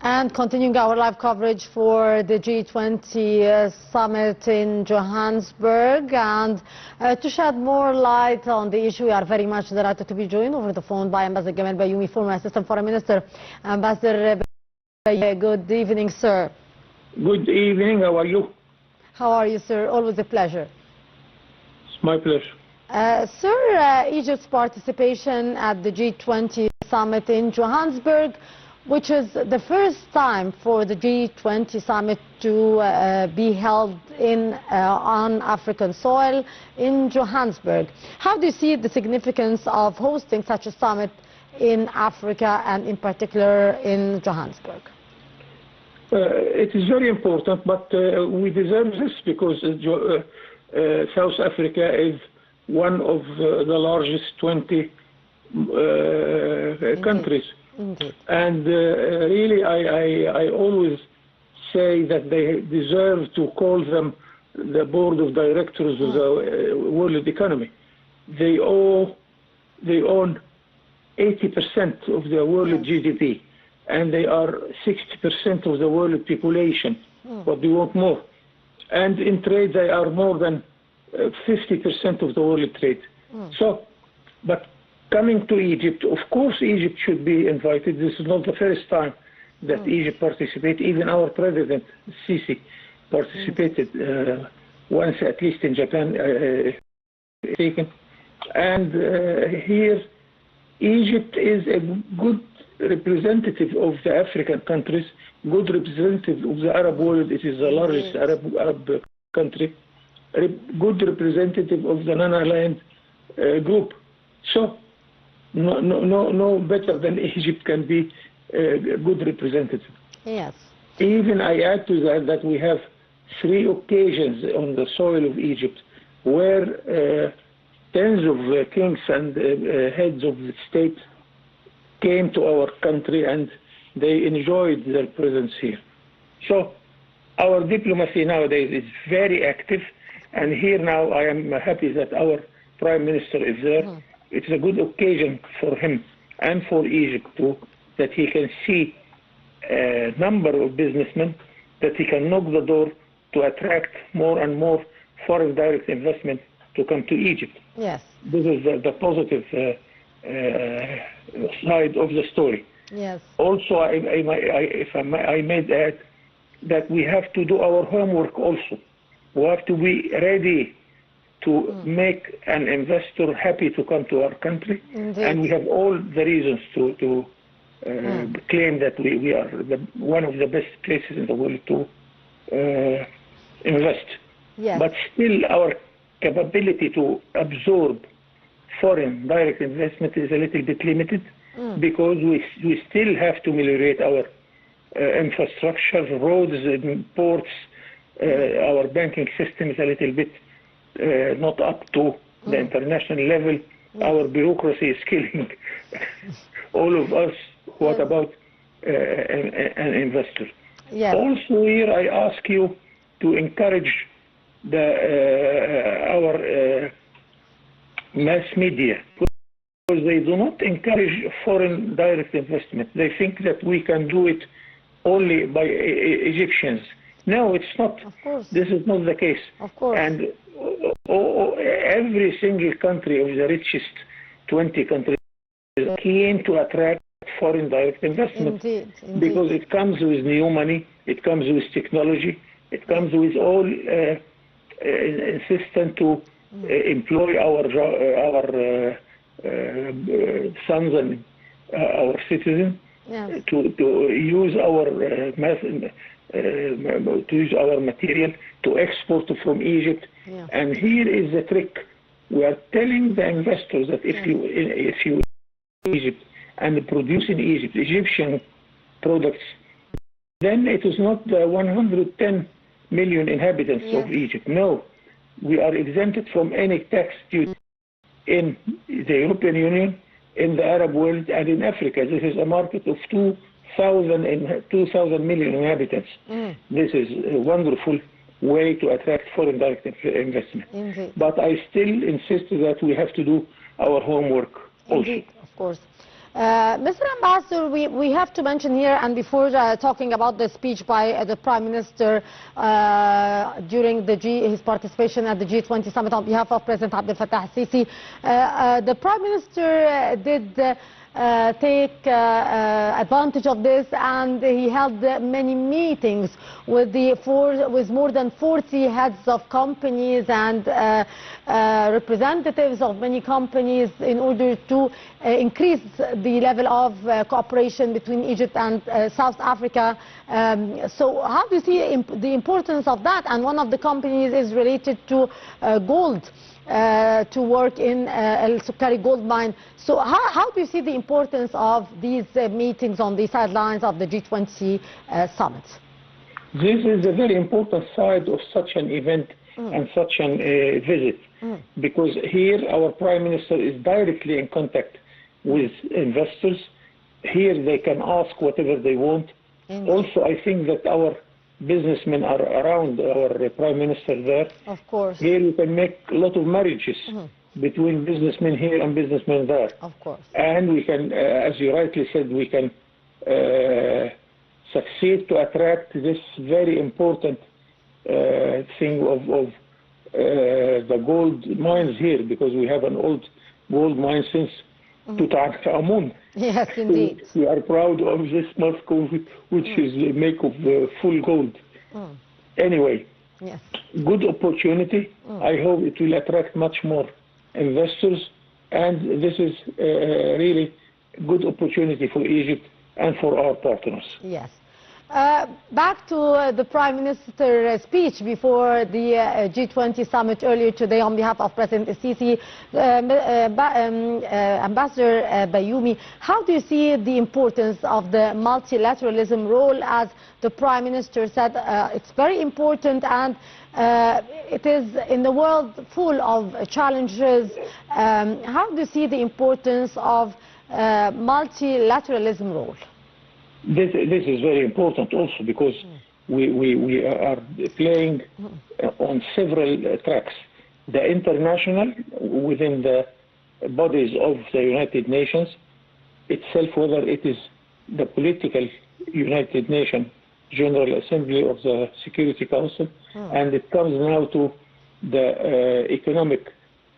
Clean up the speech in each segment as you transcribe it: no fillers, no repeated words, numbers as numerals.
And continuing our live coverage for the G20 summit in Johannesburg, and to shed more light on the issue, we are very much delighted to be joined over the phone by Ambassador Gamal Bayoumi, former Assistant Foreign Minister. Ambassador Bayoumi, good evening, sir. Good evening. How are you? How are you, sir? Always a pleasure. It's my pleasure. Sir, Egypt's participation at the G20 summit in Johannesburg, which is the first time for the G20 summit to be held on African soil in Johannesburg. How do you see the significance of hosting such a summit in Africa and in particular in Johannesburg? It is very important, but we deserve this because South Africa is one of the largest 20 countries. Indeed. And really, I always say that they deserve to call them the board of directors of the world economy. They own 80% of the world GDP, and they are 60% of the world population. But they want more. And in trade, they are more than 50% of the world trade. So, but coming to Egypt, of course Egypt should be invited. This is not the first time that Egypt participates. Even our president, Sisi, participated once at least in Japan. And here, Egypt is a good representative of the African countries, good representative of the Arab world. It is the largest Arab country, good representative of the non-aligned group. So, no better than Egypt can be a good representative. Yes. Even I add to that we have 3 occasions on the soil of Egypt where tens of kings and heads of the state came to our country and they enjoyed their presence here. So our diplomacy nowadays is very active, and here now I am happy that our Prime Minister is there. It's a good occasion for him and for Egypt too, that he can see a number of businessmen, that he can knock the door to attract more and more foreign direct investment to come to Egypt. Yes. This is the positive side of the story. Yes. Also, if I may add that we have to do our homework also. We have to be ready to make an investor happy to come to our country. Indeed. And we have all the reasons to claim that we are one of the best places in the world to invest. Yes. But still our capability to absorb foreign direct investment is a little bit limited because we still have to ameliorate our infrastructure, roads, and ports. Our banking system is a little bit not up to the international level. Our bureaucracy is killing all of us. What about an investor? Yes. Also here I ask you to encourage our mass media, because they do not encourage foreign direct investment. They think that we can do it only by Egyptians. No, it's not. Of course. This is not the case. Of course. And every single country of the richest 20 countries is keen to attract foreign direct investment. Indeed. Because it comes with new money, it comes with technology, it comes with all insistent to employ our sons and our citizens. Yes. to use our material to export from Egypt. Yeah. And here is the trick. We are telling the investors that if you Egypt and produce in Egypt Egyptian products, then it is not the 110 million inhabitants of Egypt. No, we are exempted from any tax duty in the European Union, in the Arab world, and in Africa. This is a market of 2,000 million inhabitants. This is a wonderful way to attract foreign direct investment. Indeed. But I still insist that we have to do our homework also. Indeed, of course. Mr. Ambassador, we have to mention here, and before talking about the speech by the Prime Minister during his participation at the G20 summit on behalf of President Abdel Fattah al-Sisi, the Prime Minister did take advantage of this, and he held many meetings with more than 40 heads of companies and representatives of many companies in order to increase the level of cooperation between Egypt and South Africa. So how do you see the importance of that? And one of the companies is related to gold, to work in El Sukari gold mine. So how do you see the importance of these meetings on the sidelines of the G20 summit? This is a very important side of such an event and such an visit, because here our Prime Minister is directly in contact with investors. Here they can ask whatever they want. Also, I think that our businessmen are around our Prime Minister there. Of course. Here you can make a lot of marriages between businessmen here and businessmen there. Of course. And we can, as you rightly said, we can succeed to attract this very important thing of the gold mines here, because we have an old gold mine since Tutankhamun. Yes, indeed. We are proud of this mosque, which is made of full gold. Anyway, yes, good opportunity. I hope it will attract much more investors, and this is really good opportunity for Egypt and for our partners. Yes. Back to the Prime Minister's speech before the G20 summit earlier today on behalf of President Sisi. Ambassador Bayoumi, how do you see the importance of the multilateralism role? As the Prime Minister said, it's very important, and it is in the world full of challenges. How do you see the importance of multilateralism role? This is very important also, because we are playing on several tracks. The international, within the bodies of the United Nations itself, whether it is the political United Nations General Assembly of the Security Council, and it comes now to the Economic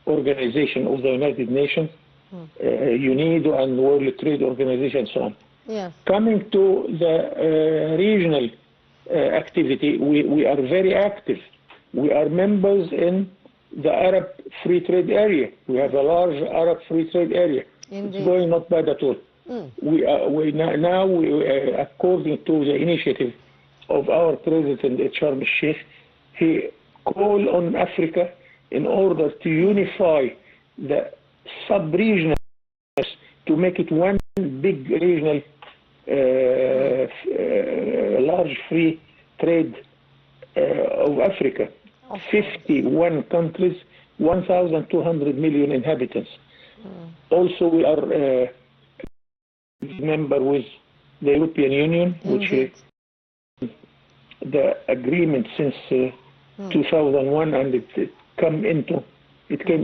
Organization of the United Nations, UNIDO and World Trade Organization, and so on. Yes. Coming to the regional activity, we are very active. We are members in the Arab Free Trade Area. We have a large Arab Free Trade Area. Indeed. It's going not bad at all. Now, according to the initiative of our President Sharm el-Sheikh, he called on Africa in order to unify the sub-regional, to make it one big regional large free trade of Africa. 51 countries, 1,200 million inhabitants. Also, we are member with the European Union, which is the agreement since 2001, and it came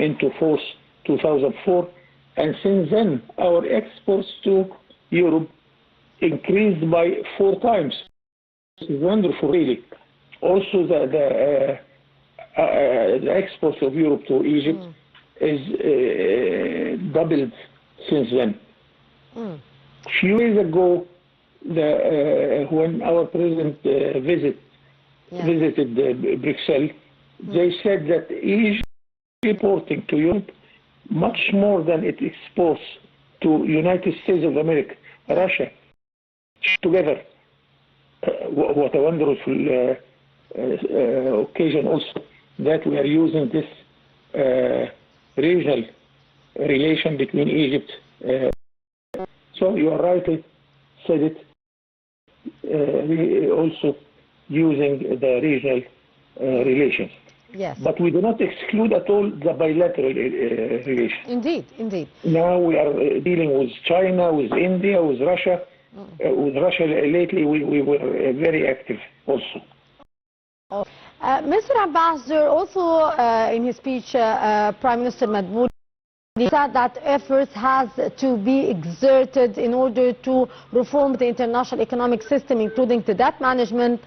into force 2004. And since then, our exports to Europe increased by 4 times. It's wonderful, really. Also, the exports of Europe to Egypt is doubled since then. A few years ago, when our president visited Brussels, they said that Egypt is exporting to Europe much more than it exports to United States of America, Russia, together. What a wonderful occasion also that we are using this regional relation between Egypt. So you are rightly said it. We also using the regional relations. Yes. But we do not exclude at all the bilateral relations. Indeed, indeed. Now we are dealing with China, with India, with Russia. With Russia lately, we were very active also. Mr. Ambassador, also in his speech, Prime Minister Madbouli He said that efforts has to be exerted in order to reform the international economic system, including the debt management,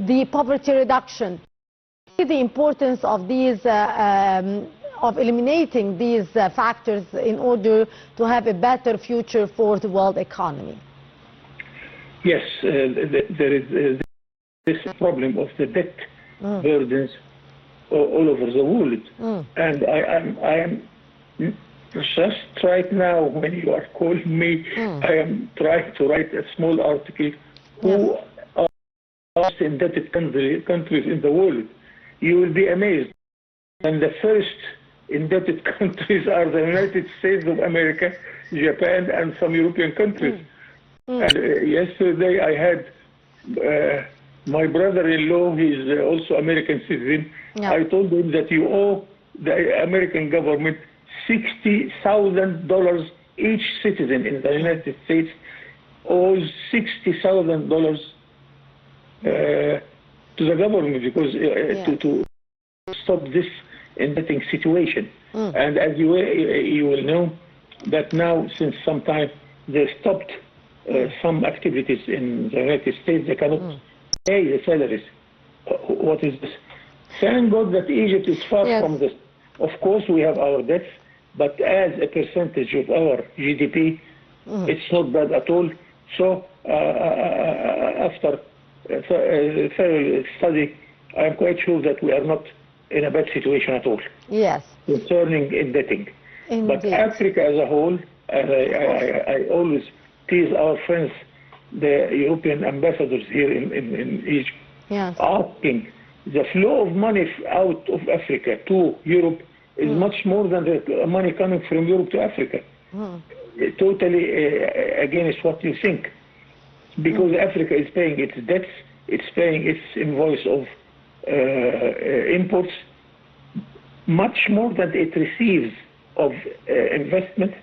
the poverty reduction. The importance of these, of eliminating these factors in order to have a better future for the world economy. Yes, there is this problem of the debt burdens all over the world, and I am just right now, when you are calling me, I am trying to write a small article who are most indebted countries in the world. You will be amazed. And the first indebted countries are the United States of America, Japan, and some European countries. And yesterday I had my brother-in-law, he is also American citizen. I told him that you owe the American government $60,000 each citizen in the United States owes $60,000 to the government because to stop this indebting situation. And as you will know that now since some time they stopped some activities in the United States. They cannot pay the salaries. What is this? Thank God that Egypt is far from this. Of course we have our debts, but as a percentage of our GDP, it's not bad at all. So after thorough study, I am quite sure that we are not in a bad situation at all. Yes. Concerning indebting. Indeed. But Africa as a whole, as I always tease our friends, the European ambassadors here in Egypt, asking the flow of money out of Africa to Europe is much more than the money coming from Europe to Africa. Totally against what you think. Because Africa is paying its debts, it's paying its invoice of imports, much more than it receives of investment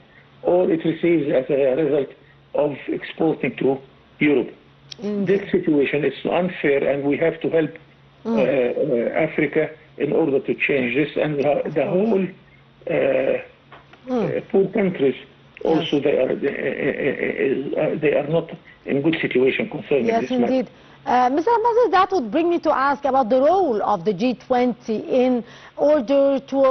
or it receives as a result of exporting to Europe. This situation is unfair and we have to help Africa in order to change this, and the whole poor countries also they are not in good situation concerning this matter. Yes, indeed. Mr. Ambassador, that would bring me to ask about the role of the G20 in order to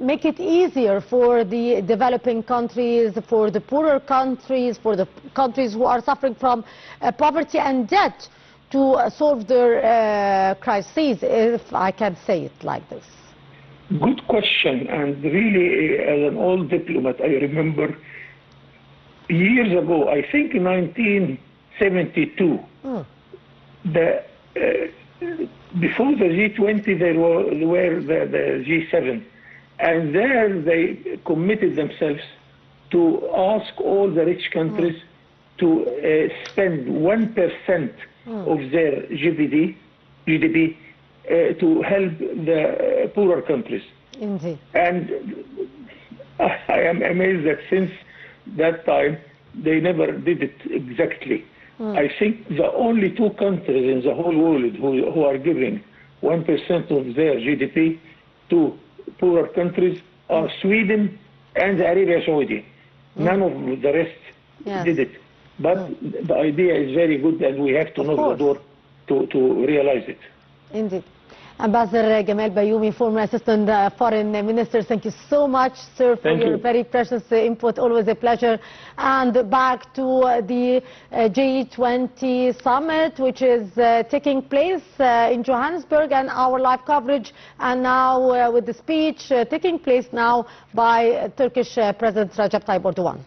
make it easier for the developing countries, for the poorer countries, for the countries who are suffering from poverty and debt to solve their crises, if I can say it like this. Good question, and really as an old diplomat, I remember years ago, I think in 1972, before the G20 there were the G7, and there they committed themselves to ask all the rich countries to spend 1% of their GDP to help the poorer countries. Indeed. And I am amazed that since that time they never did it exactly. I think the only two countries in the whole world who are giving 1% of their GDP to poorer countries are Sweden and Arabia Saudi. None of the rest did it. But the idea is very good and we have to knock the door to realize it. Indeed. Ambassador Gamal Bayoumi, former Assistant Foreign Minister, thank you so much, sir, for your very precious input. Always a pleasure. And back to the G20 summit, which is taking place in Johannesburg, and our live coverage, and now with the speech taking place now by Turkish President Recep Tayyip Erdogan.